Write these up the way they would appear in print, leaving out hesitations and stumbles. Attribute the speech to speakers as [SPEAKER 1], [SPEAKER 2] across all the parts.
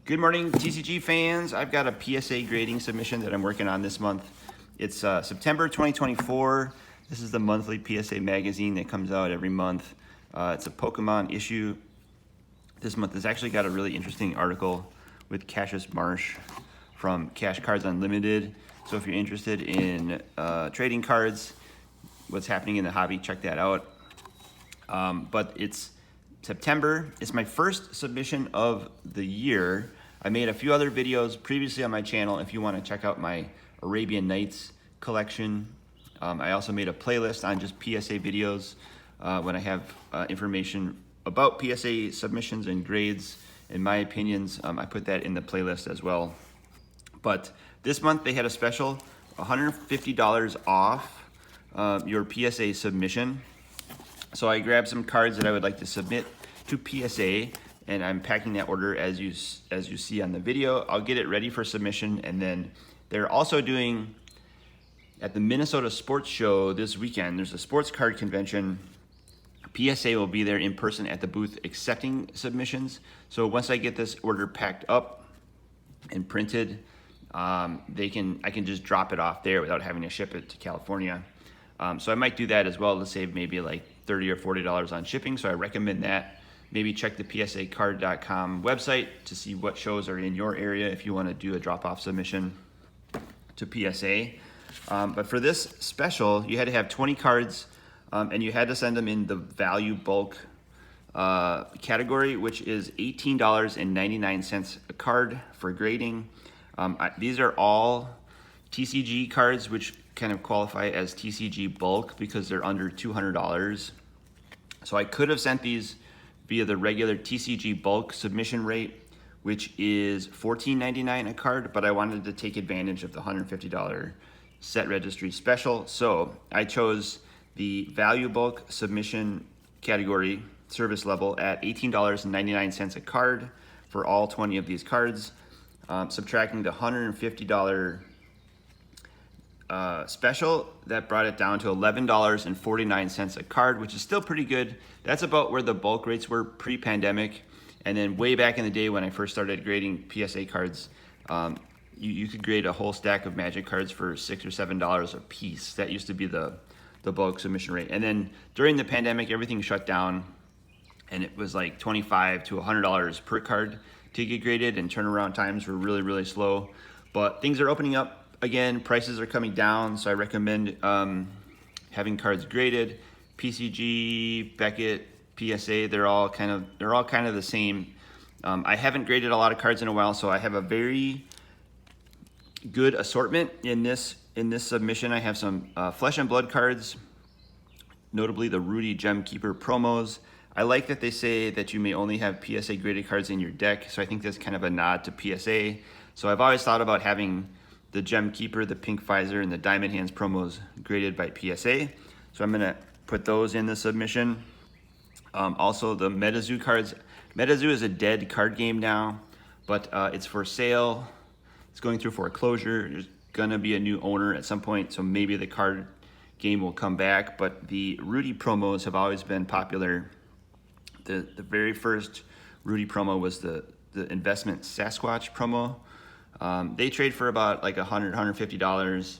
[SPEAKER 1] Good morning, TCG fans. I've got a PSA grading submission that I'm working on this month. It's September 2024. This is the monthly PSA magazine that comes out every month. It's a Pokemon issue. This month has actually got a really interesting article with Cassius Marsh from Cash Cards Unlimited. So if you're interested in trading cards, what's happening in the hobby, check that out. But it's September. It's my first submission of the year. I made a few other videos previously on my channel if you want to check out my Arabian Nights collection. I also made a playlist on just PSA videos when I have information about PSA submissions and grades and my opinions. I put that in the playlist as well. But this month they had a special, $150 off your PSA submission. So I grabbed some cards that I would like to submit to PSA, and I'm packing that order as you see on the video. I'll get it ready for submission, and then they're also doing, at the Minnesota Sports Show this weekend, there's a sports card convention. PSA will be there in person at the booth accepting submissions. So once I get this order packed up and printed, I can just drop it off there without having to ship it to California. So I might do that as well to save maybe like $30 or $40 on shipping. So I recommend that. Maybe check the psacard.com website to see what shows are in your area if you want to do a drop-off submission to PSA. But for this special, you had to have 20 cards and you had to send them in the value bulk category, which is $18.99 a card for grading. These are all TCG cards, which kind of qualify as TCG bulk because they're under $200. So I could have sent these via the regular TCG bulk submission rate, which is $14.99 a card, but I wanted to take advantage of the $150 set registry special. So I chose the value bulk submission category service level at $18.99 a card for all 20 of these cards, subtracting the $150 special, that brought it down to $11.49 a card, which is still pretty good. That's about where the bulk rates were pre-pandemic. And then way back in the day when I first started grading PSA cards, you could grade a whole stack of Magic cards for $6 or $7 a piece. That used to be the bulk submission rate. And then during the pandemic, everything shut down, and it was like $25 to $100 per card to get graded, and turnaround times were really, really slow. But things are opening up. Again, prices are coming down, so I recommend having cards graded. PCG, Beckett, PSA, they're all kind of the same. I haven't graded a lot of cards in a while, so I have a very good assortment in this submission. I have some Flesh and Blood cards, notably the Rudy Gem Keeper promos. I like that they say that you may only have PSA graded cards in your deck, so I think that's kind of a nod to PSA. So I've always thought about having the Gem Keeper, the Pink Visor, and the Diamond Hands promos graded by PSA. So I'm gonna put those in the submission. Also the MetaZoo cards. MetaZoo is a dead card game now, but it's for sale. It's going through foreclosure. There's gonna be a new owner at some point, so maybe the card game will come back, but the Rudy promos have always been popular. The very first Rudy promo was the investment Sasquatch promo. They trade for about like $100, $150,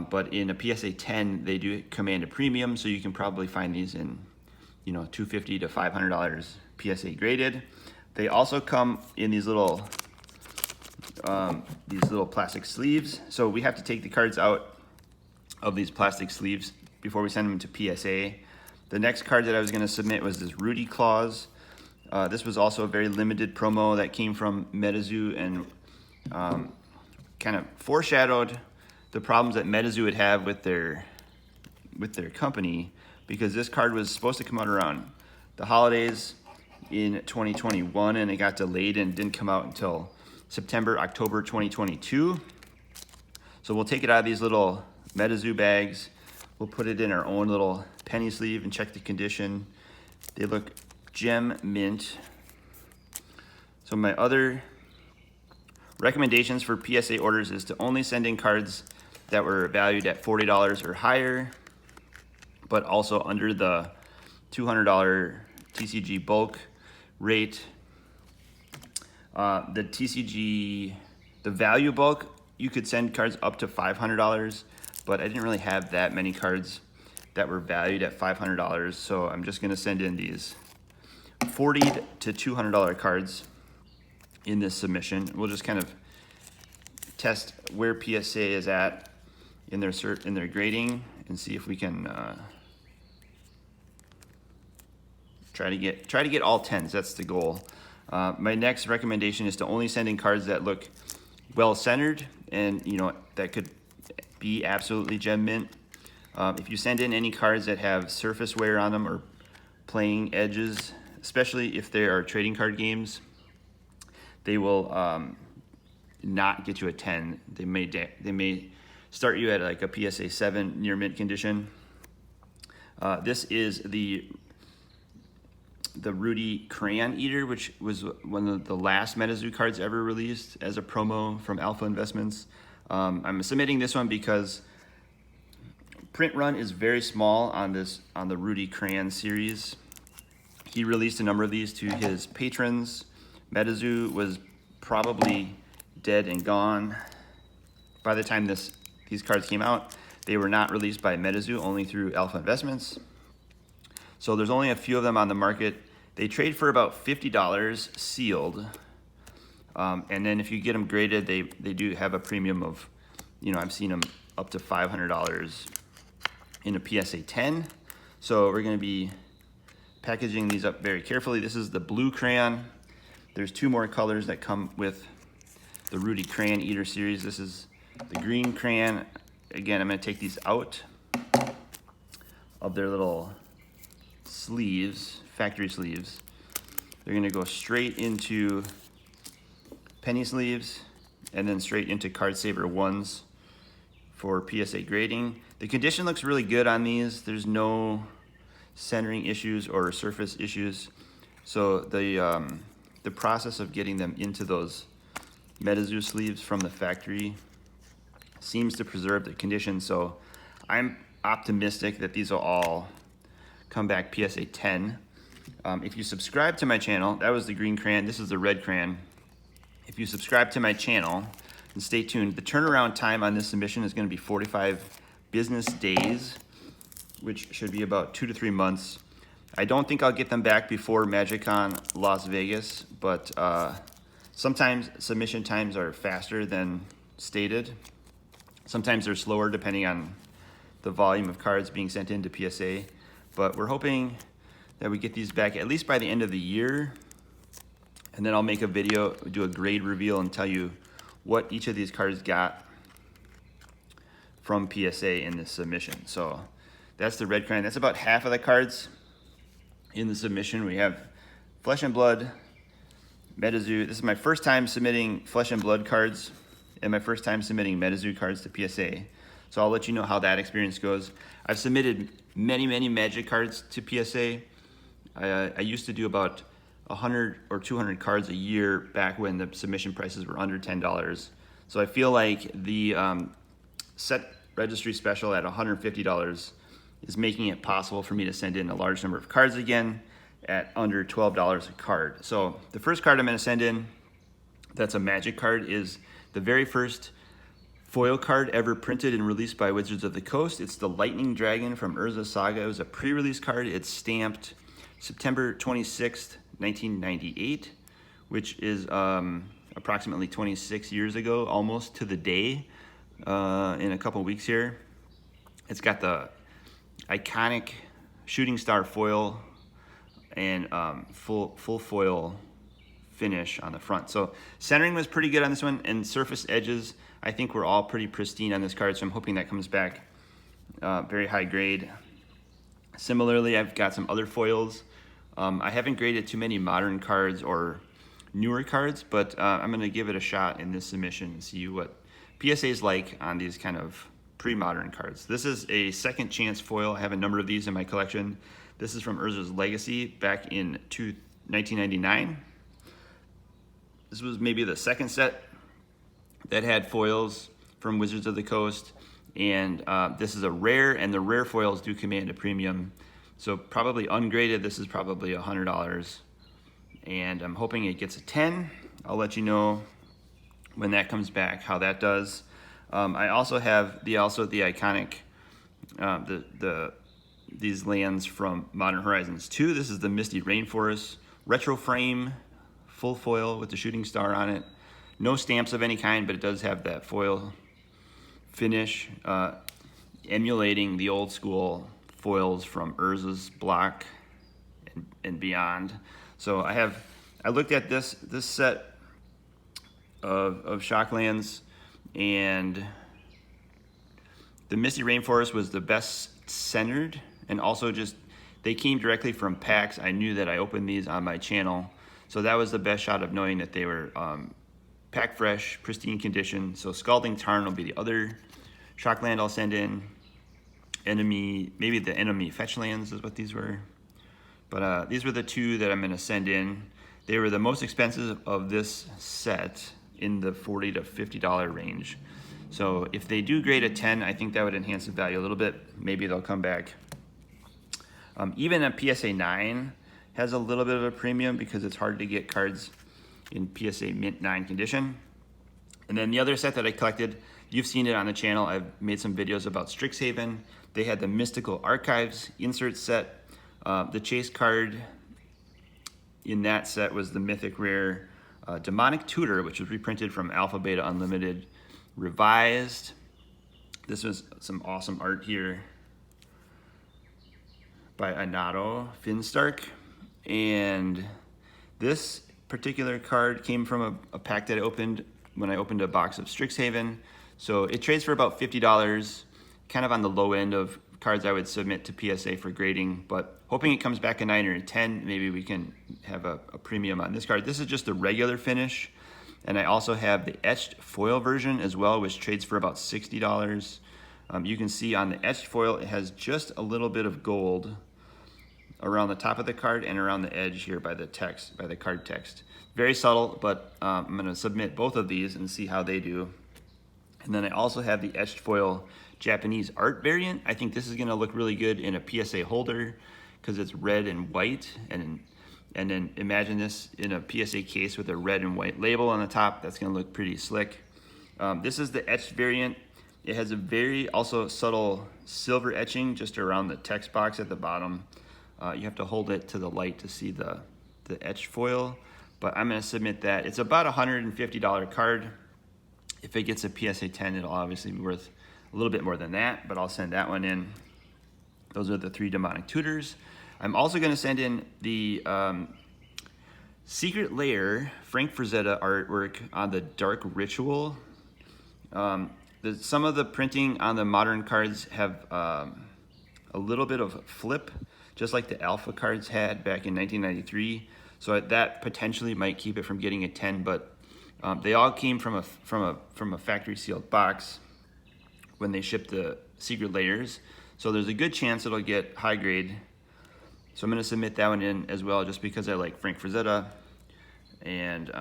[SPEAKER 1] but in a PSA 10, they do command a premium, so you can probably find these in, $250 to $500 PSA graded. They also come in these little plastic sleeves, so we have to take the cards out of these plastic sleeves before we send them to PSA. The next card that I was going to submit was this Rudy Claus. This was also a very limited promo that came from MetaZoo and kind of foreshadowed the problems that MetaZoo would have with their company, because this card was supposed to come out around the holidays in 2021, and it got delayed and didn't come out until October 2022. So we'll take it out of these little MetaZoo bags. We'll put it in our own little penny sleeve and check the condition. They look gem mint. So my other recommendations for PSA orders is to only send in cards that were valued at $40 or higher, but also under the $200 TCG bulk rate. The TCG, the value bulk, you could send cards up to $500, but I didn't really have that many cards that were valued at $500, so I'm just gonna send in these $40 to $200 cards in this submission. We'll just kind of test where PSA is at in their grading and see if we can try to get all 10s. That's the goal. My next recommendation is to only send in cards that look well centered and that could be absolutely gem mint. If you send in any cards that have surface wear on them or playing edges, especially if they are trading card games, they will not get you a 10. They may start you at like a PSA 7 near mint condition. This is the Rudy Crayon Eater, which was one of the last MetaZoo cards ever released as a promo from Alpha Investments. I'm submitting this one because print run is very small on the Rudy Crayon series. He released a number of these to his patrons. MetaZoo was probably dead and gone by the time these cards came out. They were not released by MetaZoo, only through Alpha Investments. So there's only a few of them on the market. They trade for about $50 sealed. And then if you get them graded, they do have a premium of, I've seen them up to $500 in a PSA 10. So we're gonna be packaging these up very carefully. This is the blue crayon. There's two more colors that come with the Rudy Crayon Eater series. This is the green crayon. Again, I'm gonna take these out of their little sleeves, factory sleeves. They're gonna go straight into penny sleeves and then straight into Card Saver 1s for PSA grading. The condition looks really good on these. There's no centering issues or surface issues. So the process of getting them into those MetaZoo sleeves from the factory seems to preserve the condition. So I'm optimistic that these will all come back PSA 10. If you subscribe to my channel, that was the green crayon, this is the red crayon. If you subscribe to my channel and stay tuned, the turnaround time on this submission is gonna be 45 business days, which should be about 2 to 3 months. I don't think I'll get them back before MagicCon Las Vegas, but sometimes submission times are faster than stated. Sometimes they're slower depending on the volume of cards being sent into PSA, but we're hoping that we get these back at least by the end of the year, and then I'll make a video, do a grade reveal, and tell you what each of these cards got from PSA in this submission. So that's the red crayon. That's about half of the cards in the submission. We have Flesh and Blood, MetaZoo. This is my first time submitting Flesh and Blood cards and my first time submitting MetaZoo cards to PSA. So I'll let you know how that experience goes. I've submitted many Magic cards to PSA. I used to do about 100 or 200 cards a year back when the submission prices were under $10. So I feel like the set registry special at $150 is making it possible for me to send in a large number of cards again at under $12 a card. So the first card I'm gonna send in that's a Magic card is the very first foil card ever printed and released by Wizards of the Coast. It's the Lightning Dragon from Urza Saga. It was a pre-release card. It's stamped September 26th, 1998, which is approximately 26 years ago, almost to the day, in a couple weeks here. It's got the iconic shooting star foil and full foil finish on the front. So centering was pretty good on this one, and surface edges, I think we're all pretty pristine on this card, so I'm hoping that comes back very high grade. Similarly, I've got some other foils. I haven't graded too many modern cards or newer cards, but I'm gonna give it a shot in this submission and see what PSA is like on these kind of pre-modern cards. This is a second chance foil. I have a number of these in my collection. This is from Urza's Legacy back in 1999. This was maybe the second set that had foils from Wizards of the Coast, and this is a rare, and the rare foils do command a premium. So probably ungraded, this is probably $100, and I'm hoping it gets a 10. I'll let you know when that comes back, how that does. I also have the iconic these lands from Modern Horizons 2. This is the Misty Rainforest retro frame, full foil with the shooting star on it. No stamps of any kind, but it does have that foil finish, emulating the old school foils from Urza's block and beyond. So I looked at this set of Shocklands, and the Misty Rainforest was the best centered, and also just they came directly from packs. I knew that I opened these on my channel, so that was the best shot of knowing that they were pack fresh, pristine condition. So Scalding Tarn will be the other Shockland I'll send in. Enemy, maybe the Enemy Fetchlands is what these were. But these were the two that I'm going to send in. They were the most expensive of this set, in the $40 to $50 range. So if they do grade a 10, I think that would enhance the value a little bit. Maybe they'll come back. Even a PSA 9 has a little bit of a premium because it's hard to get cards in PSA Mint 9 condition. And then the other set that I collected, you've seen it on the channel. I've made some videos about Strixhaven. They had the Mystical Archives insert set. The chase card in that set was the mythic rare Demonic Tutor, which was reprinted from Alpha Beta Unlimited Revised. This was some awesome art here by Anato Finstark. And this particular card came from a pack that I opened when I opened a box of Strixhaven. So it trades for about $50, kind of on the low end of cards I would submit to PSA for grading, but hoping it comes back a 9 or a 10, maybe we can have a premium on this card. This is just the regular finish, and I also have the etched foil version as well, which trades for about $60. You can see on the etched foil, it has just a little bit of gold around the top of the card and around the edge here by the text, by the card text. Very subtle, but I'm gonna submit both of these and see how they do. And then I also have the etched foil Japanese art variant. I think this is gonna look really good in a PSA holder because it's red and white. And then imagine this in a PSA case with a red and white label on the top. That's gonna look pretty slick. This is the etched variant. It has a very also subtle silver etching just around the text box at the bottom. You have to hold it to the light to see the etched foil, but I'm gonna submit that. It's about a $150 card. If it gets a PSA 10, it'll obviously be worth a little bit more than that, but I'll send that one in. Those are the 3 Demonic Tutors. I'm also gonna send in the Secret Lair Frank Frazetta artwork on the Dark Ritual. Some of the printing on the modern cards have a little bit of flip, just like the Alpha cards had back in 1993. So that potentially might keep it from getting a 10, but they all came from a factory sealed box when they shipped the Secret Layers. So there's a good chance it'll get high grade. So I'm gonna submit that one in as well, just because I like Frank Frazetta. And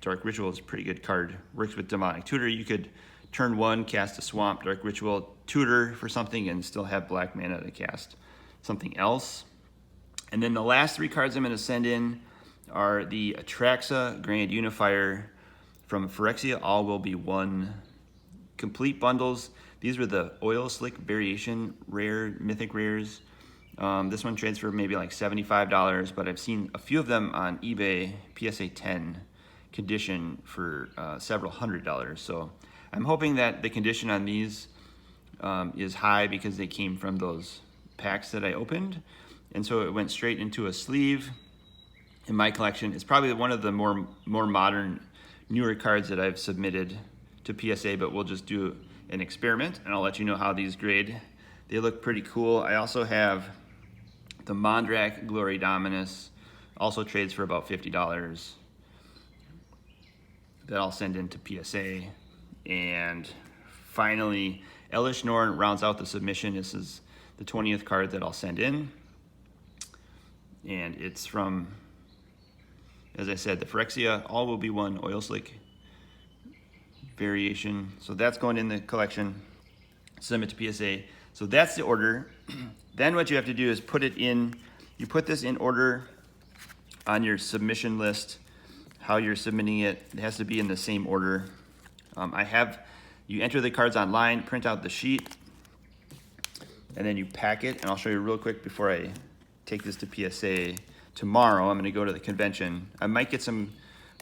[SPEAKER 1] Dark Ritual is a pretty good card. Works with Demonic Tutor. You could turn 1, cast a Swamp, Dark Ritual, tutor for something, and still have black mana to cast something else. And then the last 3 cards I'm gonna send in are the Atraxa Grand Unifier from Phyrexia All Will Be One complete bundles. These were the Oil Slick Variation rare, mythic rares. This one trades for maybe like $75, but I've seen a few of them on eBay, PSA 10 condition for several $100s. So I'm hoping that the condition on these is high because they came from those packs that I opened. And so it went straight into a sleeve in my collection. It's probably one of the more modern, newer cards that I've submitted to PSA, but we'll just do an experiment and I'll let you know how these grade. They look pretty cool. I also have the Mondrak Glory Dominus, also trades for about $50. That I'll send into PSA. And finally, Elish Norn rounds out the submission. This is the 20th card that I'll send in. And it's from, as I said, the Phyrexia All Will Be One Oil Slick Variation. So that's going in the collection, submit to PSA. So that's the order. Then what you have to do is put it in, you put this in order on your submission list how you're submitting it. It has to be in the same order. You enter the cards online, print out the sheet, and then you pack it. And I'll show you real quick before I take this to PSA tomorrow. I'm gonna go to the convention. I might get some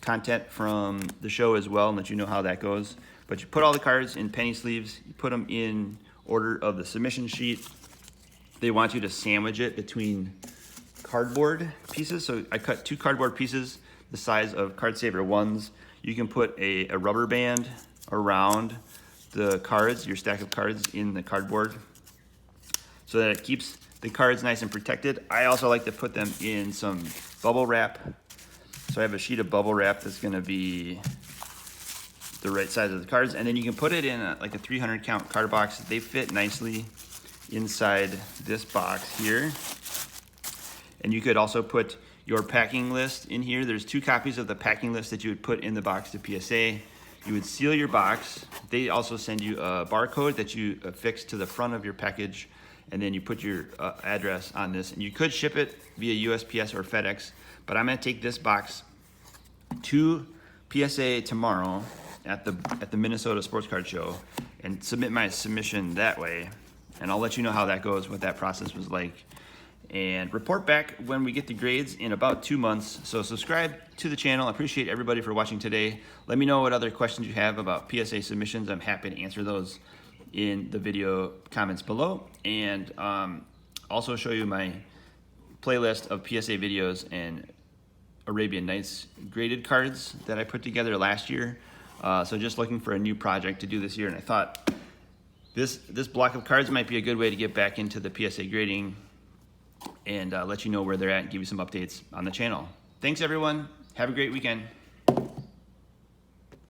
[SPEAKER 1] content from the show as well and let you know how that goes. But you put all the cards in penny sleeves, you put them in order of the submission sheet. They want you to sandwich it between cardboard pieces. So I cut 2 cardboard pieces the size of card saver ones. You can put a rubber band around the cards, your stack of cards in the cardboard, so that it keeps the cards nice and protected. I also like to put them in some bubble wrap. So I have a sheet of bubble wrap that's gonna be the right size of the cards, and then you can put it in like a 300 count card box. They fit nicely inside this box here. And you could also put your packing list in here. There's 2 copies of the packing list that you would put in the box to PSA. You would seal your box. They also send you a barcode that you affix to the front of your package, and then you put your address on this. And you could ship it via USPS or FedEx, but I'm gonna take this box to PSA tomorrow at the Minnesota Sports Card Show and submit my submission that way. And I'll let you know how that goes, what that process was like, and report back when we get the grades in about 2 months. So subscribe to the channel. I appreciate everybody for watching today. Let me know what other questions you have about PSA submissions. I'm happy to answer those in the video comments below, and also show you my playlist of PSA videos and Arabian Nights graded cards that I put together last year. So just looking for a new project to do this year, and I thought this block of cards might be a good way to get back into the PSA grading and let you know where they're at and give you some updates on the channel. Thanks everyone. Have a great weekend.